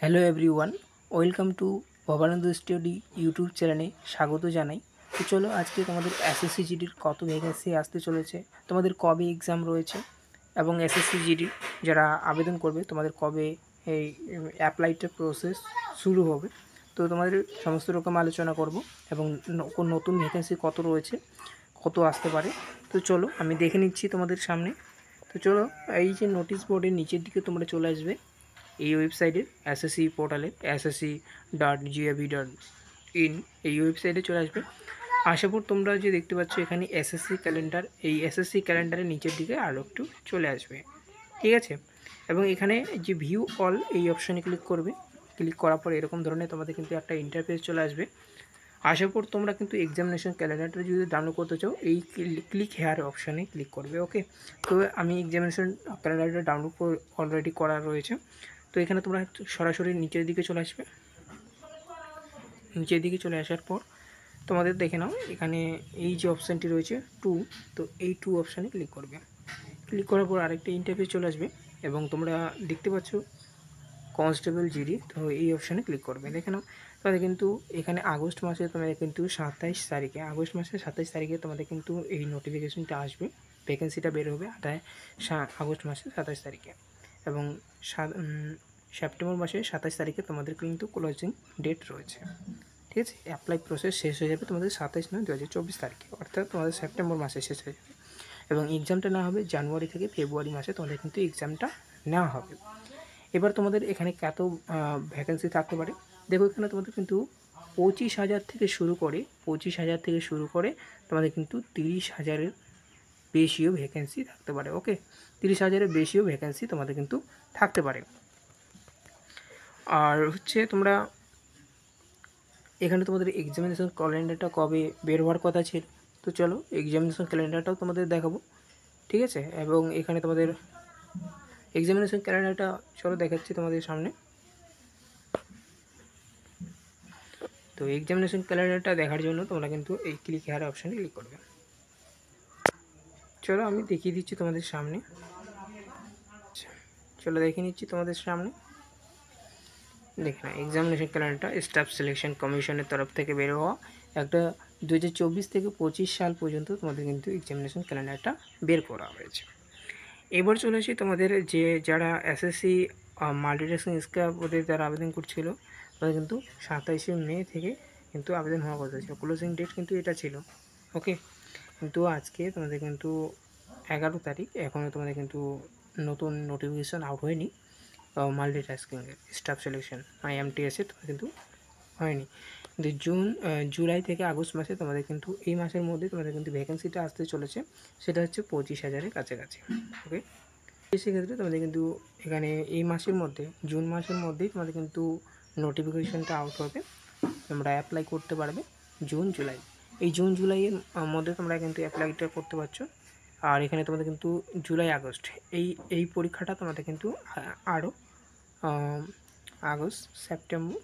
Hello everyone, welcome to Bhabananda study YouTube চ্যানেলে স্বাগত জানাই। তো চলো আজকে তোমাদের এসএসসি জিডির কত ভ্যাকেন্সি আসতে চলেছে, তোমাদের কবে এক্সাম রয়েছে এবং এসএসসি জিডির যারা আবেদন করবে তোমাদের কবে এই অ্যাপ্লাইটা প্রসেস শুরু হবে, তো তোমাদের সমস্ত রকম আলোচনা করব এবং নতুন ভ্যাকেন্সি কত রয়েছে, কত আসতে পারে। তো চলো আমি দেখে নিচ্ছি তোমাদের সামনে। তো চলো, এই যে নোটিশ বোর্ডের নিচের দিকে তোমরা চলে আসবে এই ওয়েবসাইটের এসএসসি পোর্টালে ssc.gov.in এই ওয়েবসাইটে চলে আসবে। আশা করি তোমরা যে দেখতে পাচ্ছ এখানে এসএসসি ক্যালেন্ডার, এই এসএসসি ক্যালেন্ডারের নিচের দিকে আরও একটু চলে আসবে, ঠিক আছে। এবং এখানে যে ভিউ অল এই অপশানে ক্লিক করবে। ক্লিক করার পর এরকম ধরনের তোমাদের কিন্তু একটা ইন্টারফেস চলে আসবে। আশা করি তোমরা কিন্তু এক্সামিনেশন ক্যালেন্ডারটা যদি ডাউনলোড করতে চাও এই ক্লিক হেয়ার অপশানে ক্লিক করবে, ওকে। তো আমি এক্সামিনেশন ক্যালেন্ডারটা ডাউনলোড অলরেডি করা রয়েছে। তো এখানে তোমরা সরাসরি নিচের দিকে চলে আসবে। নিচের দিকে চলে আসার পর তোমাদের দেখে নাও এখানে এই যে অপশানটি রয়েছে টু, তো এই টু অপশানে ক্লিক করবে। ক্লিক করার পর আরেকটা ইন্টারফেস চলে আসবে এবং তোমরা দেখতে পাচ্ছ কনস্টেবল জিডি, তো এই অপশানে ক্লিক করবে। দেখে নাও তোমাদের কিন্তু এখানে আগস্ট মাসে তোমাদের কিন্তু 27 তারিখে, আগস্ট মাসের 27 তারিখে তোমাদের কিন্তু এই নোটিফিকেশনটা আসবে, ভ্যাকেন্সিটা বের হবে আগস্ট মাসের 27 তারিখে। এবং সেপ্টেম্বর মাসের 27 তারিখে তোমাদের কিন্তু ক্লোজিং ডেট রয়েছে, ঠিক আছে। অ্যাপ্লাই প্রসেস শেষ হয়ে যাবে তোমাদের 27/9/2024 তারিখে, অর্থাৎ তোমাদের সেপ্টেম্বর মাসে শেষ হয়ে যাবে। এবং এক্সামটা নেওয়া হবে জানুয়ারি থেকে ফেব্রুয়ারি মাসে তোমাদের কিন্তু এক্সামটা নেওয়া হবে। এবার তোমাদের এখানে কত ভ্যাকেন্সি থাকতে পারে দেখো, এখানে তোমাদের কিন্তু 25,000 থেকে শুরু করে 25,000 থেকে শুরু করে তোমাদের কিন্তু 30,000-এর বেশিও ভ্যাকেন্সি থাকতে পারে, ওকে। 30,000-এর বেশিও ভ্যাকেন্সি তোমাদের কিন্তু থাকতে পারে। আর হচ্ছে তোমরা এখানে তোমাদের এক্সামিনেশন ক্যালেন্ডারটা কবে বের হওয়ার কথা ছিল, তো চলো এক্সামিনেশন ক্যালেন্ডারটাও তোমাদের দেখাবো, ঠিক আছে। এবং এখানে তোমাদের এক্সামিনেশন ক্যালেন্ডারটা চলো দেখাচ্ছি তোমাদের সামনে। তো এক্সামিনেশন ক্যালেন্ডারটা দেখার জন্য তোমরা কিন্তু এই ক্লিক হেয়ার অপশানে ক্লিক করবে। চলো আমি দেখিয়ে দিচ্ছি তোমাদের সামনে। চলো দেখে নিচ্ছি তোমাদের সামনে। দেখে না, এক্সামিনেশন ক্যালেন্ডারটা স্টাফ সিলেকশন কমিশনের তরফ থেকে বের হওয়া একটা 2024 থেকে 25 সাল পর্যন্ত তোমাদের কিন্তু এক্সামিনেশন ক্যালেন্ডারটা বের করা হয়েছে। এবার চলে আসি তোমাদের যে যারা এসএসসি মাল্টিটাস্কিং স্কিল ওদের যারা আবেদন করছিল তাদের কিন্তু 27শে মে থেকে কিন্তু আবেদন হওয়ার কথা ছিল, ক্লোজিং ডেট কিন্তু এটা ছিল, ওকে। কিন্তু আজকে তোমাদের কিন্তু 11 তারিখ, এখনও তোমাদের কিন্তু নতুন নোটিফিকেশান আউট হয়নি মাল্টিটাস্কিংয়ের স্টাফ সিলেকশন IMTS তোমাদের কিন্তু হয়নি। কিন্তু জুলাই থেকে আগস্ট মাসে তোমাদের কিন্তু এই মাসের মধ্যে তোমাদের কিন্তু ভ্যাকেন্সিটা আসতে চলেছে, সেটা হচ্ছে 25,000-এর কাছাকাছি, ওকে। সেক্ষেত্রে তোমাদের কিন্তু এখানে এই মাসের মধ্যে, জুন মাসের মধ্যেই তোমাদের কিন্তু নোটিফিকেশানটা আউট হবে, তোমরা অ্যাপ্লাই করতে পারবে জুন জুলাই। এই জুন জুলাইয়ের মধ্যে তোমরা কিন্তু অ্যাপ্লাইটা করতে পারছো। আর এখানে তোমাদের কিন্তু জুলাই আগস্ট এই পরীক্ষাটা তোমাদের কিন্তু আরও আগস্ট সেপ্টেম্বর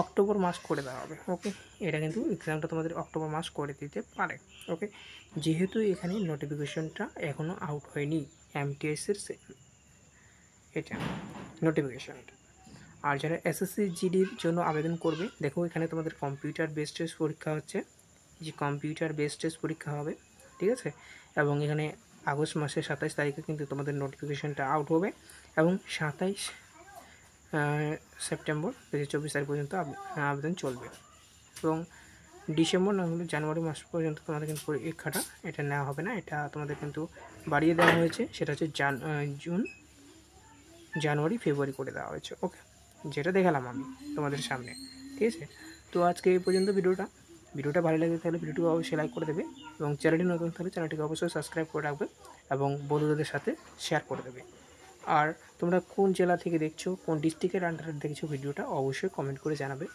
অক্টোবর মাস করে দেওয়া হবে, ওকে। এটা কিন্তু এক্সামটা তোমাদের অক্টোবর মাস করে দিতে পারে, ওকে। যেহেতু এখানে নোটিফিকেশনটা এখনও আউট হয়নি MTS-এর এটা নোটিফিকেশনটা। আর যারা এসএসসি জিডির জন্য আবেদন করবে দেখো এখানে তোমাদের কম্পিউটার বেসড টেস্ট পরীক্ষা হচ্ছে, যে কম্পিউটার বেসড টেস্ট পরীক্ষা হবে, ঠিক আছে। এবং এখানে আগস্ট মাসের 27 তারিখে কিন্তু তোমাদের নোটিফিকেশনটা আউট হবে এবং 27 সেপ্টেম্বর 2024 তারিখ পর্যন্ত আবেদন চলবে। এবং ডিসেম্বর না হলে জানুয়ারি মাস পর্যন্ত তোমাদের কিন্তু পরীক্ষাটা এটা নেওয়া হবে না, এটা তোমাদের কিন্তু বাড়িয়ে দেওয়া হয়েছে, সেটা হচ্ছে জানুয়ারি ফেব্রুয়ারি করে দেওয়া হয়েছে, ওকে। যেটা দেখালাম আমি তোমাদের সামনে, ঠিক আছে। তো আজকে এই পর্যন্ত ভিডিওটা ভালো লাগে তাহলে ভিডিওটি অবশ্যই লাইক করে দেবে এবং চ্যানেলটি নতুন থাকলে চ্যানেলটিকে অবশ্যই সাবস্ক্রাইব করে রাখবে এবং বন্ধুদের সাথে শেয়ার করে দেবে। আর তোমরা কোন জেলা থেকে দেখছো, কোন ডিস্ট্রিক্টের আন্ডারে দেখছো ভিডিওটা অবশ্যই কমেন্ট করে জানাবে।